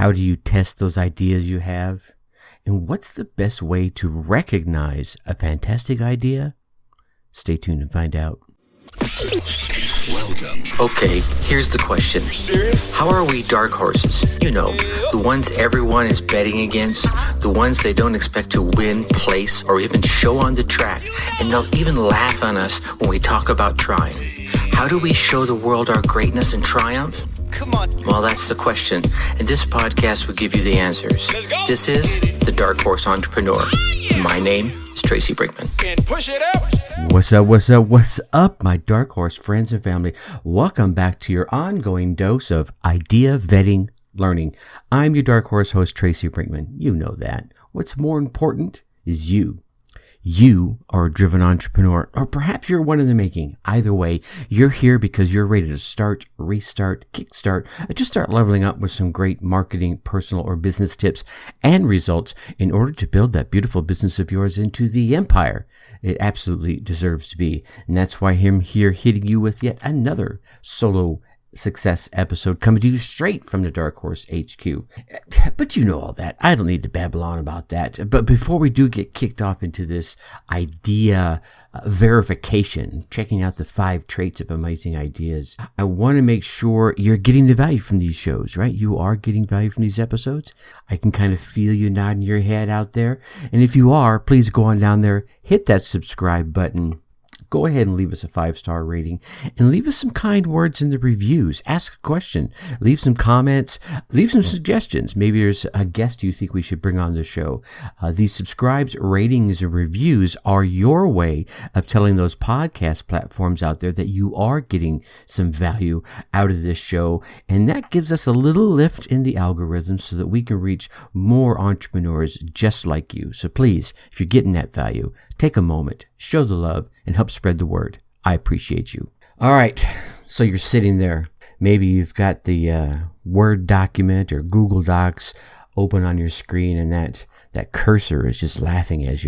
How do you test those ideas you have? And what's the best way to recognize a fantastic idea? Stay tuned and find out. Welcome. Okay, here's the question. You serious? How are we dark horses? You know, the ones everyone is betting against, the ones they don't expect to win, place, or even show on the track, and they'll even laugh on us when we talk about trying. How do we show the world our greatness and triumph? Come on. Well, that's the question, and this podcast will give you the answers. Let's go. This is The Dark Horse Entrepreneur. My name is Tracy Brinkman. And push it up. What's up, my Dark Horse friends and family? Welcome back to your ongoing dose of idea vetting learning. I'm your Dark Horse host, Tracy Brinkman. You know that. What's more important is you. You are a driven entrepreneur, or perhaps you're one in the making. Either way, you're here because you're ready to start, restart, kickstart, or just start leveling up with some great marketing, personal, or business tips and results in order to build that beautiful business of yours into the empire it absolutely deserves to be. And that's why I'm here hitting you with yet another solo success episode coming to you straight from the Dark Horse HQ. But you know all that. I don't need to babble on about that. But before we do get kicked off into this idea verification, checking out the 5 traits of amazing ideas, I want to make sure you're getting the value from these shows, right? You are getting value from these episodes. I can kind of feel you nodding your head out there. And if you are, please go on down there, hit that subscribe button. Go ahead and leave us a 5-star rating and leave us some kind words in the reviews. Ask a question, leave some comments, leave some suggestions. Maybe there's a guest you think we should bring on the show. These subscribes, ratings, and reviews are your way of telling those podcast platforms out there that you are getting some value out of this show. And that gives us a little lift in the algorithm so that we can reach more entrepreneurs just like you. So please, if you're getting that value, take a moment, show the love, and help spread the word. I appreciate you. All right, so you're sitting there. Maybe you've got the Word document or Google Docs open on your screen, and that cursor is just laughing as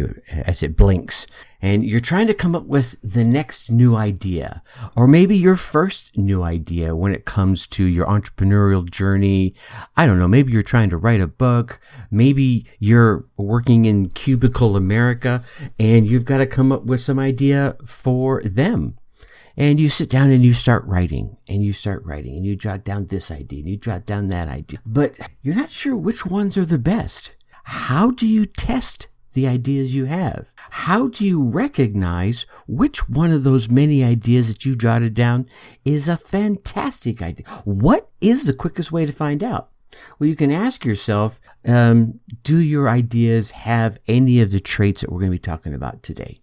it blinks. And you're trying to come up with the next new idea, or maybe your first new idea when it comes to your entrepreneurial journey. I don't know, maybe you're trying to write a book. Maybe you're working in Cubicle America and you've got to come up with some idea for them. And you sit down and you start writing and you jot down this idea and you jot down that idea. But you're not sure which ones are the best. How do you test the ideas you have? How do you recognize which one of those many ideas that you jotted down is a fantastic idea? What is the quickest way to find out? Well, you can ask yourself, do your ideas have any of the traits that we're going to be talking about today?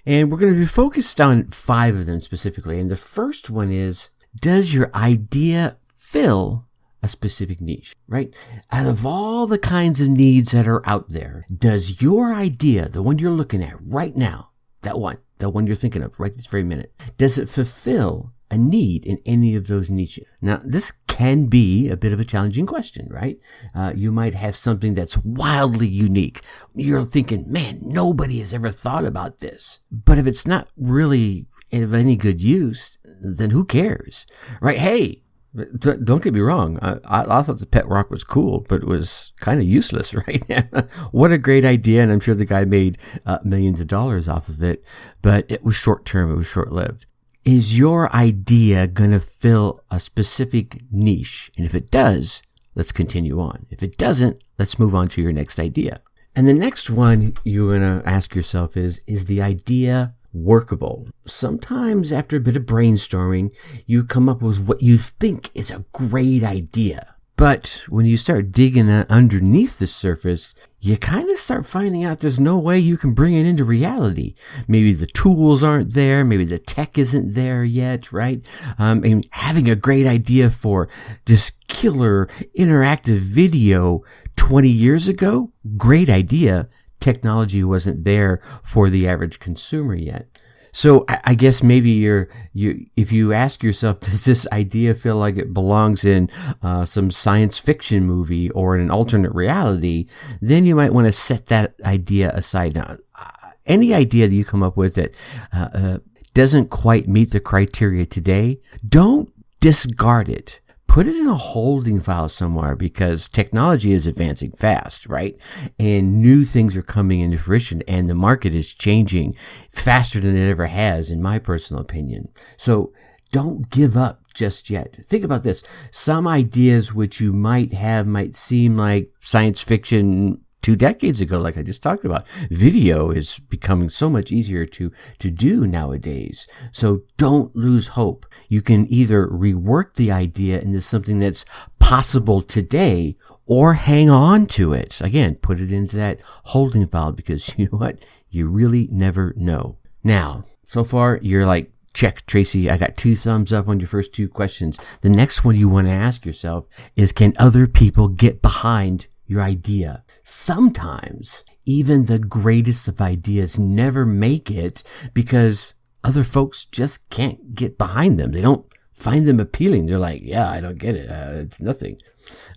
And we're going to be focused on 5 of them specifically. And the first one is, does your idea fill a specific niche, right? Out of all the kinds of needs that are out there, does your idea, the one you're looking at right now, that one you're thinking of right this very minute, does it fulfill a need in any of those niches? Now, this can be a bit of a challenging question, right? You might have something that's wildly unique. You're thinking, man, nobody has ever thought about this. But if it's not really of any good use, then who cares, right? Hey, don't get me wrong. I thought the pet rock was cool, but it was kind of useless, right? What a great idea. And I'm sure the guy made millions of dollars off of it, but it was short term. It was short lived. Is your idea going to fill a specific niche? And if it does, let's continue on. If it doesn't, let's move on to your next idea. And the next one you're going to ask yourself is the idea workable? Sometimes after a bit of brainstorming, you come up with what you think is a great idea. But when you start digging underneath the surface, you kind of start finding out there's no way you can bring it into reality. Maybe the tools aren't there. Maybe the tech isn't there yet, right? And having a great idea for this killer interactive video 20 years ago, great idea. Technology wasn't there for the average consumer yet. So I guess maybe if you ask yourself, does this idea feel like it belongs in some science fiction movie or in an alternate reality, then you might want to set that idea aside. Now, any idea that you come up with that doesn't quite meet the criteria today, don't discard it. put it in a holding file somewhere, because technology is advancing fast, right? And new things are coming into fruition, and the market is changing faster than it ever has, in my personal opinion. So don't give up just yet. Think about this. Some ideas which you might have might seem like science fiction 2 decades ago, like I just talked about. Video is becoming so much easier to do nowadays. So don't lose hope. You can either rework the idea into something that's possible today, or hang on to it. Again, put it into that holding file, because you know what? You really never know. Now, so far, you're like, check, Tracy, I got 2 thumbs up on your first 2 questions. The next one you want to ask yourself is, can other people get behind your idea? Sometimes even the greatest of ideas never make it because other folks just can't get behind them. They don't find them appealing. They're like, yeah, I don't get it. It's nothing.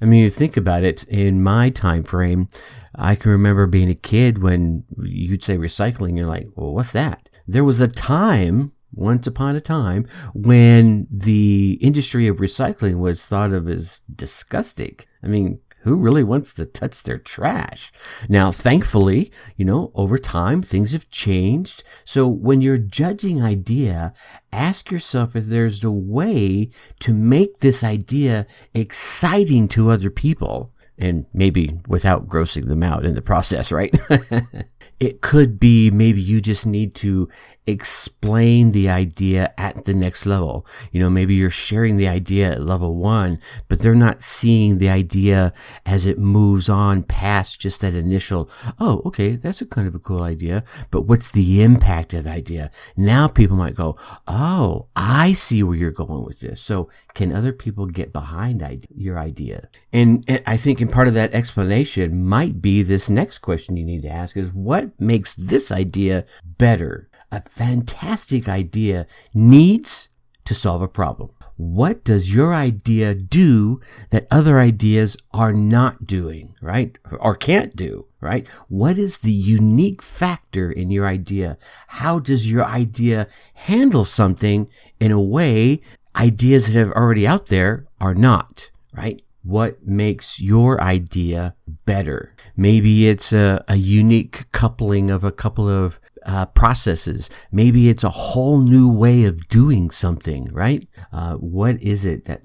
I mean, you think about it, in my time frame, I can remember being a kid when you'd say recycling, you're like, well, what's that? There was a time, once upon a time, when the industry of recycling was thought of as disgusting. I mean, who really wants to touch their trash? Now, thankfully, over time, things have changed. So when you're judging idea, ask yourself if there's a way to make this idea exciting to other people, and maybe without grossing them out in the process, right? It could be maybe you just need to explain the idea at the next level. Maybe you're sharing the idea at level 1, but they're not seeing the idea as it moves on past just that initial, oh, okay, that's a kind of a cool idea, but what's the impact of the idea? Now people might go, oh, I see where you're going with this. So can other people get behind your idea? And I think in part of that explanation might be this next question you need to ask is, what makes this idea better? A fantastic idea needs to solve a problem. What does your idea do that other ideas are not doing, right? Or can't do, right? What is the unique factor in your idea? How does your idea handle something in a way ideas that are already out there are not, right? What makes your idea better? Maybe it's a unique coupling of a couple of processes. Maybe it's a whole new way of doing something, right? What is it that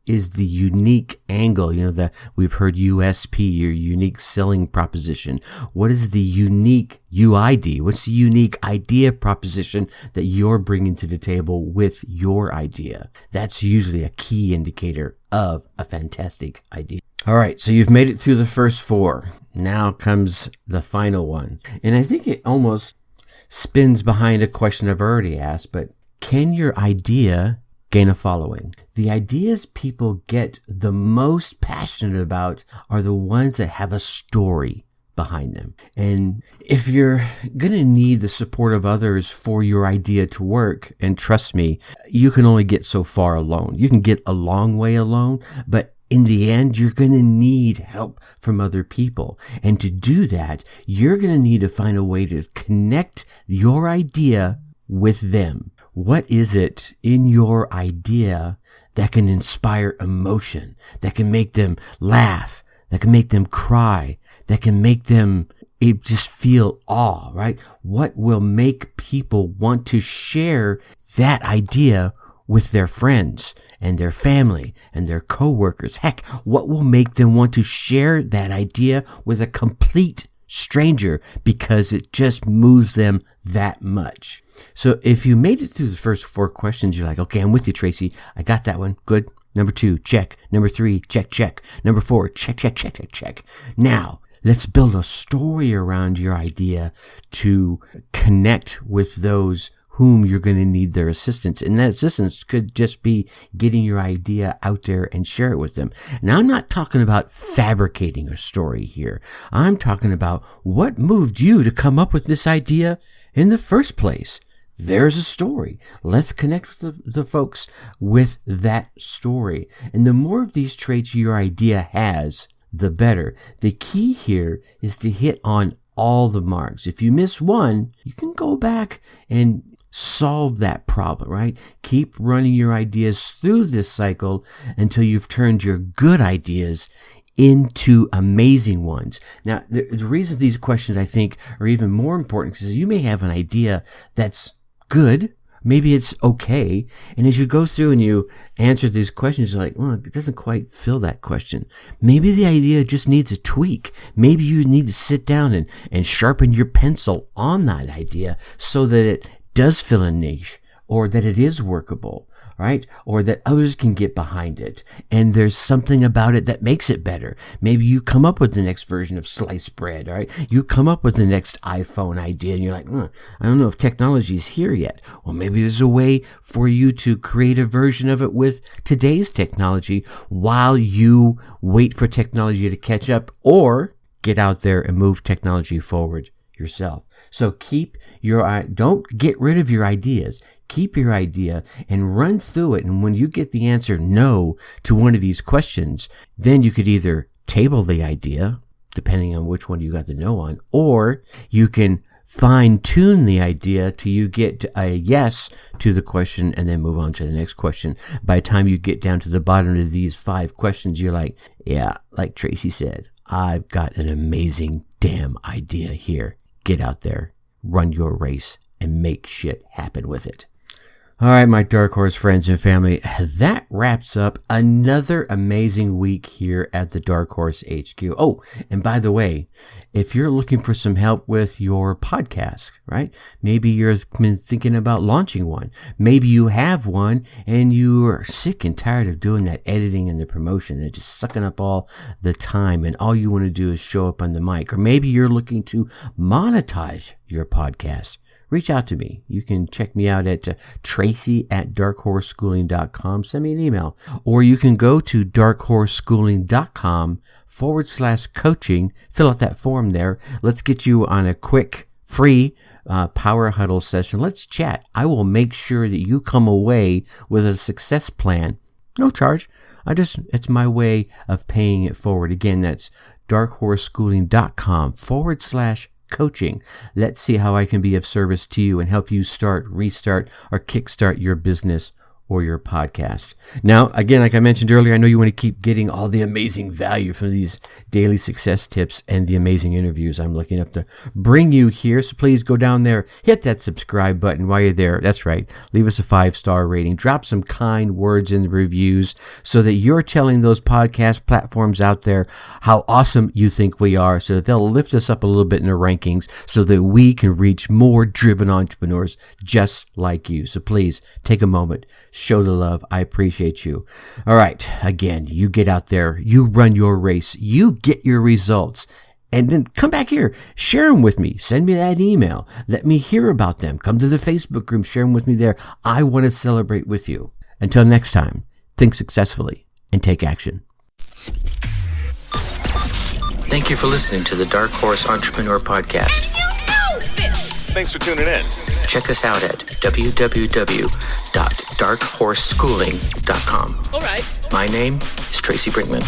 is the unique angle? That we've heard USP, your unique selling proposition. What is the unique UID? What's the unique idea proposition that you're bringing to the table with your idea? That's usually a key indicator of a fantastic idea. All right, so you've made it through the first 4. Now comes the final one. And I think it almost spins behind a question I've already asked, but can your idea gain a following? The ideas people get the most passionate about are the ones that have a story behind them. And if you're going to need the support of others for your idea to work, and trust me, you can only get so far alone. You can get a long way alone, but in the end, you're going to need help from other people. And to do that, you're going to need to find a way to connect your idea with them. What is it in your idea that can inspire emotion, that can make them laugh, that can make them cry, that can make them just feel awe, right? What will make people want to share that idea with their friends and their family and their coworkers? Heck, what will make them want to share that idea with a complete stranger because it just moves them that much? So if you made it through the first 4 questions, you're like, okay, I'm with you, Tracy. I got that one. Good. Number 2, check. Number 3, check, check. Number 4, check, check, check, check, check. Now, let's build a story around your idea to connect with those whom you're going to need their assistance. And that assistance could just be getting your idea out there and share it with them. Now, I'm not talking about fabricating a story here. I'm talking about what moved you to come up with this idea in the first place. There's a story. Let's connect with the folks with that story. And the more of these traits your idea has, the better. The key here is to hit on all the marks. If you miss one, you can go back and solve that problem, right? Keep running your ideas through this cycle until you've turned your good ideas into amazing ones. Now, the reason these questions I think are even more important is you may have an idea that's good. Maybe it's okay. And as you go through and you answer these questions, you're like, well, it doesn't quite fill that question. Maybe the idea just needs a tweak. Maybe you need to sit down and sharpen your pencil on that idea so that it does fill a niche, or that it is workable, right? Or that others can get behind it. And there's something about it that makes it better. Maybe you come up with the next version of sliced bread, right? You come up with the next iPhone idea and you're like, I don't know if technology is here yet. Well, maybe there's a way for you to create a version of it with today's technology while you wait for technology to catch up, or get out there and move technology forward yourself. So don't get rid of your ideas. Keep your idea and run through it. And when you get the answer no to one of these questions, then you could either table the idea, depending on which one you got the no on, or you can fine tune the idea till you get a yes to the question and then move on to the next question. By the time you get down to the bottom of these 5 questions, you're like, yeah, like Tracy said, I've got an amazing damn idea here. Get out there, run your race, and make shit happen with it. All right, my Dark Horse friends and family, that wraps up another amazing week here at the Dark Horse HQ. Oh, and by the way, if you're looking for some help with your podcast, right? Maybe you've been thinking about launching one. Maybe you have one and you're sick and tired of doing that editing and the promotion and just sucking up all the time, and all you want to do is show up on the mic. Or maybe you're looking to monetize your podcast. Reach out to me. You can check me out at Tracy@darkhorseschooling.com. Send me an email. Or you can go to darkhorseschooling.com/coaching. Fill out that form there. Let's get you on a quick, free power huddle session. Let's chat. I will make sure that you come away with a success plan. No charge. It's my way of paying it forward. Again, that's darkhorseschooling.com/coaching. Let's see how I can be of service to you and help you start, restart, or kickstart your business or your podcast. Now, again, like I mentioned earlier, I know you want to keep getting all the amazing value from these daily success tips and the amazing interviews I'm looking up to bring you here. So please go down there, hit that subscribe button while you're there. That's right. Leave us a 5-star rating. Drop some kind words in the reviews so that you're telling those podcast platforms out there how awesome you think we are, so that they'll lift us up a little bit in the rankings so that we can reach more driven entrepreneurs just like you. So please take a moment. Show the love. I appreciate you. All right. Again, you get out there, you run your race, you get your results, and then come back here, share them with me. Send me that email. Let me hear about them. Come to the Facebook group, share them with me there. I want to celebrate with you. Until next time, think successfully and take action. Thank you for listening to the Dark Horse Entrepreneur Podcast. Thanks for tuning in. Check us out at www.darkhorseschooling.com. All right. My name is Tracy Brinkman.